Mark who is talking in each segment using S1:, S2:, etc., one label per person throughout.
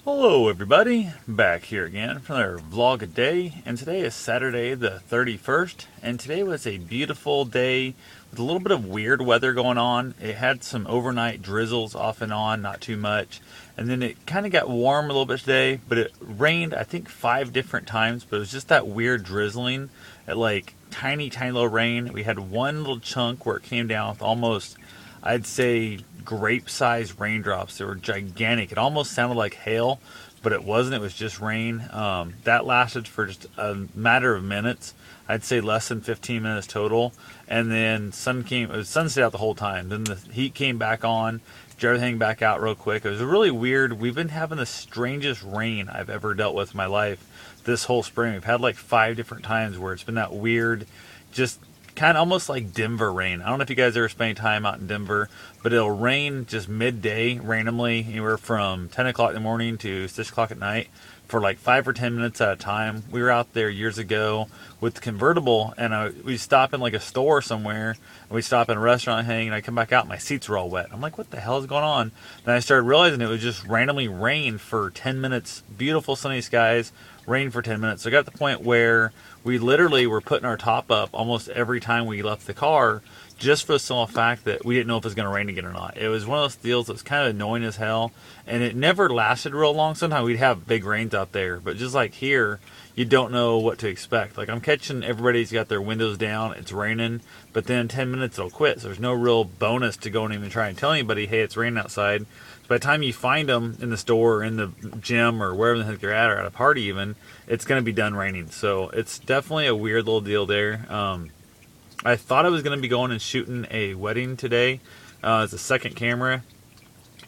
S1: Hello everybody, back here again for another vlog a day, and today is Saturday the 31st, and today was a beautiful day with a little bit of weird weather going on. It had some overnight drizzles off and on, not too much, and then it kind of got warm a little bit today, but it rained I think 5 different times, but it was just that weird drizzling, at like tiny little rain. We had one little chunk where it came down with almost, I'd say, grape-sized raindrops. They were gigantic. It almost sounded like hail, but it wasn't. It was just rain. That lasted for just a matter of minutes. I'd say less than 15 minutes total. And then it was sunset out the whole time. Then the heat came back on, drew everything back out real quick. It was really weird. We've been having the strangest rain I've ever dealt with in my life this whole spring. We've had like 5 different times where it's been that weird, just kind of almost like Denver rain. I don't know if you guys ever spent time out in Denver, but it'll rain just midday randomly, anywhere from 10 o'clock in the morning to 6 o'clock at night for like 5 or 10 minutes at a time. We were out there years ago with the convertible, and we stop in like a store somewhere, and we stop in a restaurant and hang, and I come back out, my seats are all wet. I'm like, what the hell is going on? Then I started realizing it was just randomly rain for 10 minutes, beautiful sunny skies, rain for 10 minutes. So I got to the point where we literally were putting our top up almost every time we left the car, just for the simple fact that we didn't know if it was going to rain again or not. It was one of those deals that was kind of annoying as hell, and it never lasted real long. Sometimes we'd have big rains out there, but just like here, you don't know what to expect. Like, I'm catching everybody's got their windows down, it's raining, but then in 10 minutes it'll quit. So there's no real bonus to go and even try and tell anybody, hey, it's raining outside. So by the time you find them in the store or in the gym or wherever the heck they're at, or at a party even, it's going to be done raining. So it's definitely a weird little deal there. I thought I was going to be going and shooting a wedding today as a second camera,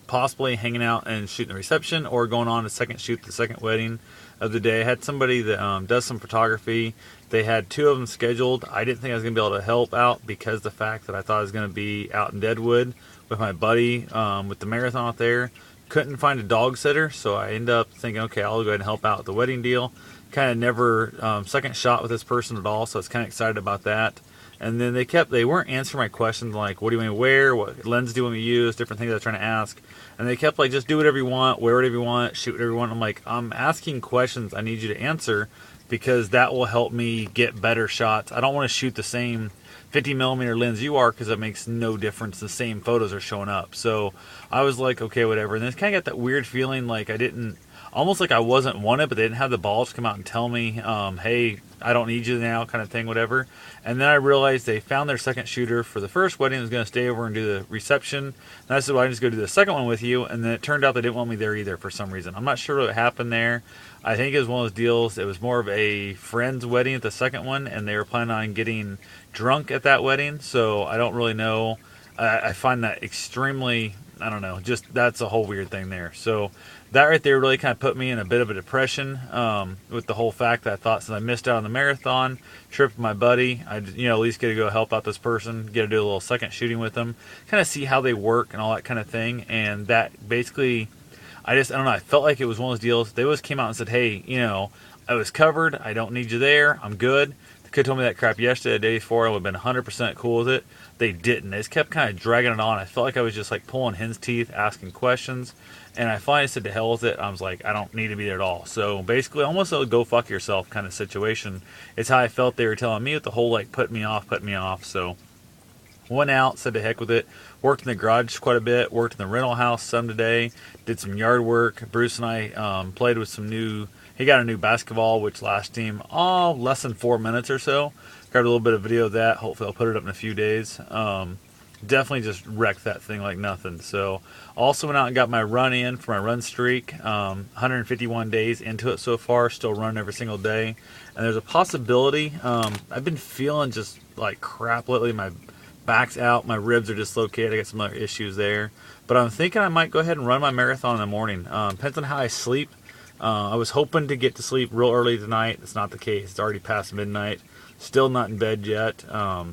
S1: possibly hanging out and shooting the reception, or going on to shoot the second wedding of the day. I had somebody that does some photography. They had 2 of them scheduled. I didn't think I was going to be able to help out because the fact that I thought I was going to be out in Deadwood with my buddy with the marathon out there. Couldn't find a dog sitter, so I ended up thinking, okay, I'll go ahead and help out with the wedding deal. Kind of never second shot with this person at all, so I was kind of excited about that. And then they weren't answering my questions like, what do you want me to wear? What lens do you want me to use? Different things I was trying to ask. And they kept like, just do whatever you want, wear whatever you want, shoot whatever you want. I'm like, I'm asking questions I need you to answer because that will help me get better shots. I don't want to shoot the same 50 millimeter lens you are because it makes no difference. The same photos are showing up. So I was like, okay, whatever. And then it's kind of got that weird feeling like almost like I wasn't wanted, but they didn't have the balls to come out and tell me, hey, I don't need you now, kind of thing, whatever. And then I realized they found their second shooter for the first wedding, was going to stay over and do the reception. And I said, well, I can just go do the second one with you. And then it turned out they didn't want me there either for some reason. I'm not sure what happened there. I think it was one of those deals. It was more of a friend's wedding at the second one, and they were planning on getting drunk at that wedding. So I don't really know. I find that extremely, I don't know, just that's a whole weird thing there. So that right there really kind of put me in a bit of a depression with the whole fact that I thought, since I missed out on the marathon trip with my buddy, I'd at least get to go help out this person, get to do a little second shooting with them, kind of see how they work and all that kind of thing. And that basically, I don't know, I felt like it was one of those deals. They always came out and said, hey, I was covered, I don't need you there, I'm good. They could have told me that crap yesterday, the day before, I would have been 100% cool with it. They didn't. They just kept kind of dragging it on. I felt like I was just like pulling hen's teeth, asking questions. And I finally said to hell with it. I was like, I don't need to be there at all. So basically, almost a go fuck yourself kind of situation. It's how I felt they were telling me with the whole like put me off. So went out, said to heck with it. Worked in the garage quite a bit. Worked in the rental house some today. Did some yard work. Bruce and I played with he got a new basketball, which lasted him less than 4 minutes or so. Got a little bit of video of that. Hopefully I'll put it up in a few days. Definitely just wrecked that thing like nothing. So also went out and got my run in for my run streak. 151 days into it so far. Still running every single day. And there's a possibility. I've been feeling just like crap lately. My back's out. My ribs are dislocated. I got some other issues there. But I'm thinking I might go ahead and run my marathon in the morning. Depends on how I sleep. I was hoping to get to sleep real early tonight. It's not the case. It's already past midnight. Still not in bed yet. I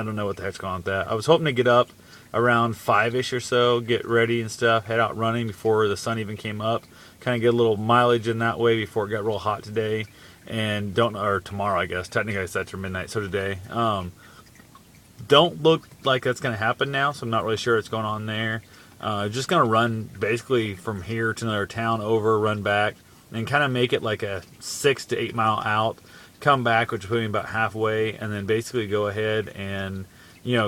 S1: don't know what the heck's going on with that. I was hoping to get up around 5-ish or so, get ready and stuff, head out running before the sun even came up. Kind of get a little mileage in that way before it got real hot today. And or tomorrow, I guess. Technically, I set for midnight, so today. Don't look like that's going to happen now, so I'm not really sure what's going on there. Just going to run basically from here to another town over, run back, and kind of make it like a 6 to 8 mile out, come back, which will put me about halfway, and then basically go ahead and,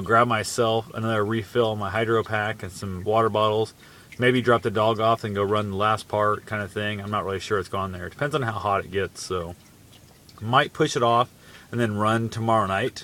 S1: grab myself another refill on my hydro pack and some water bottles, maybe drop the dog off and go run the last part kind of thing. I'm not really sure what's going on there. It depends on how hot it gets, so might push it off and then run tomorrow night.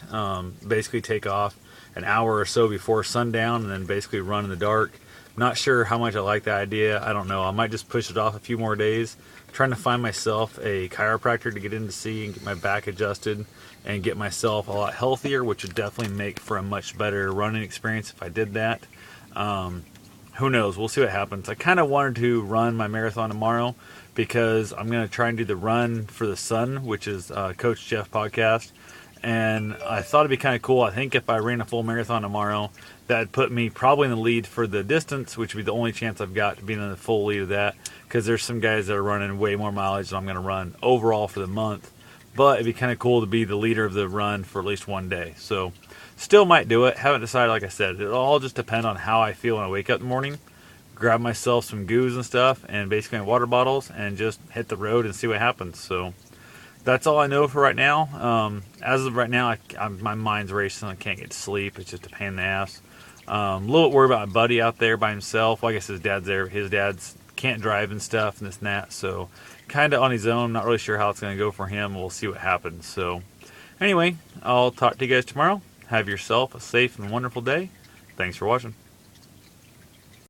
S1: Basically take off an hour or so before sundown and then basically run in the dark. Not sure how much I like that idea. I don't know. I might just push it off a few more days. I'm trying to find myself a chiropractor to get in to see and get my back adjusted and get myself a lot healthier, which would definitely make for a much better running experience if I did that. Who knows? We'll see what happens. I kind of wanted to run my marathon tomorrow because I'm going to try and do the Run for the Sun, which is Coach Jeff podcast. And I thought it'd be kind of cool. I think if I ran a full marathon tomorrow, that'd put me probably in the lead for the distance, which would be the only chance I've got to be in the full lead of that, because there's some guys that are running way more mileage than I'm going to run overall for the month. But it'd be kind of cool to be the leader of the run for at least one day. So still might do it. Haven't decided, like I said. It'll all just depend on how I feel when I wake up in the morning. Grab myself some goos and stuff and basically water bottles and just hit the road and see what happens. So that's all I know for right now. As of right now, my mind's racing. I can't get to sleep. It's just a pain in the ass. A little bit worried about my buddy out there by himself. Well, I guess his dad's there. His dad's can't drive and stuff and this and that. So kind of on his own. Not really sure how it's going to go for him. We'll see what happens. So anyway, I'll talk to you guys tomorrow. Have yourself a safe and wonderful day. Thanks for watching.